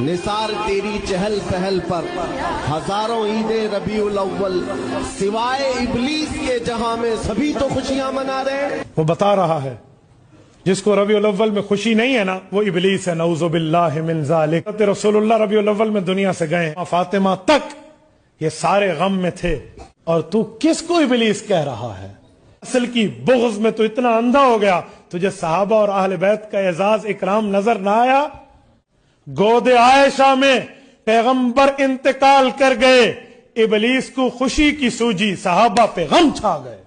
نثار تیری چہل پہل پر ہزاروں عید ربیع الاول، سوائے ابلیس کے جہاں میں سبھی تو خوشیاں منا رہے۔ وہ بتا رہا ہے جس کو ربیع الاول میں خوشی نہیں ہے نا، وہ ابلیس ہے، نعوذ باللہ من ذالک۔ رسول اللہ ربیع الاول میں دنیا سے گئے، فاطمہ تک یہ سارے غم میں تھے، اور تو کس کو ابلیس کہہ رہا ہے؟ اصل کی بغض میں تو اتنا اندھا ہو گیا، تجھے صحابہ اور اہل بیت کا اعزاز اکرام نظر نہ آیا؟ گود عائشہ میں پیغمبر انتقال کر گئے، ابلیس کو خوشی کی سوجی، صحابہ پہ غم چھا گئے۔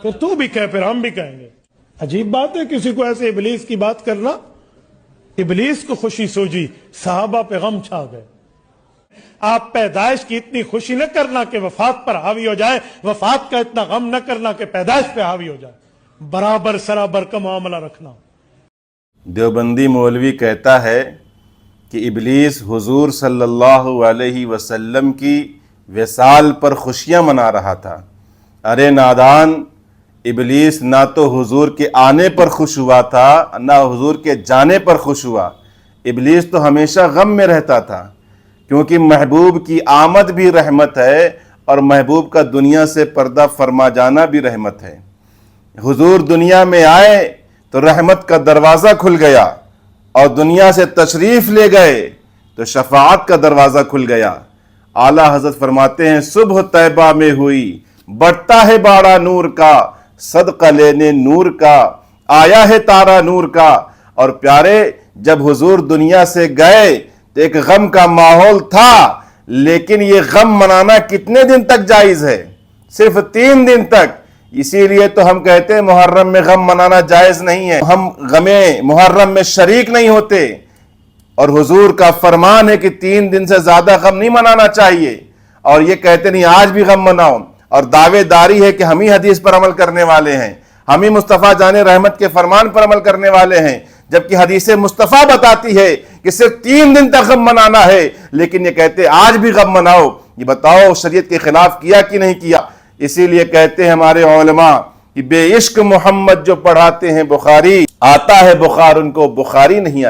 پھر تو بھی کہہ، پھر ہم بھی کہیں گے۔ عجیب بات ہے کسی کو ایسے ابلیس کی بات کرنا۔ ابلیس کو خوشی سوجی، صحابہ پہ غم چھا گئے۔ آپ پیدائش کی اتنی خوشی نہ کرنا کہ وفات پر حاوی ہو جائے، وفات کا اتنا غم نہ کرنا کہ پیدائش پہ حاوی ہو جائے۔ برابر سرابر کا معاملہ رکھنا۔ دیوبندی مولوی کہتا ہے کہ ابلیس حضور صلی اللہ علیہ وسلم کی وصال پر خوشیاں منا رہا تھا۔ ارے نادان، ابلیس نہ تو حضور کے آنے پر خوش ہوا تھا، نہ حضور کے جانے پر خوش ہوا۔ ابلیس تو ہمیشہ غم میں رہتا تھا، کیونکہ محبوب کی آمد بھی رحمت ہے اور محبوب کا دنیا سے پردہ فرما جانا بھی رحمت ہے۔ حضور دنیا میں آئے تو رحمت کا دروازہ کھل گیا، اور دنیا سے تشریف لے گئے تو شفاعت کا دروازہ کھل گیا۔ اعلیٰ حضرت فرماتے ہیں، صبح طیبہ میں ہوئی بڑھتا ہے باڑا نور کا، صدقہ لینے نور کا آیا ہے تارا نور کا۔ اور پیارے، جب حضور دنیا سے گئے تو ایک غم کا ماحول تھا، لیکن یہ غم منانا کتنے دن تک جائز ہے؟ صرف 3 دن تک۔ اسی لیے تو ہم کہتے ہیں محرم میں غم منانا جائز نہیں ہے، ہم غم محرم میں شریک نہیں ہوتے، اور حضور کا فرمان ہے کہ 3 دن سے زیادہ غم نہیں منانا چاہیے، اور یہ کہتے نہیں آج بھی غم مناؤ، اور دعوے داری ہے کہ ہم ہی حدیث پر عمل کرنے والے ہیں، ہم ہی مصطفیٰ جان رحمت کے فرمان پر عمل کرنے والے ہیں، جبکہ حدیث مصطفیٰ بتاتی ہے کہ صرف 3 دن تک غم منانا ہے، لیکن یہ کہتے آج بھی غم مناؤ۔ یہ بتاؤ شریعت کے خلاف کیا کہ نہیں کیا؟ اسی لیے کہتے ہیں ہمارے علماء کہ بے عشق محمد جو پڑھاتے ہیں بخاری، آتا ہے بخار ان کو بخاری نہیں آتی۔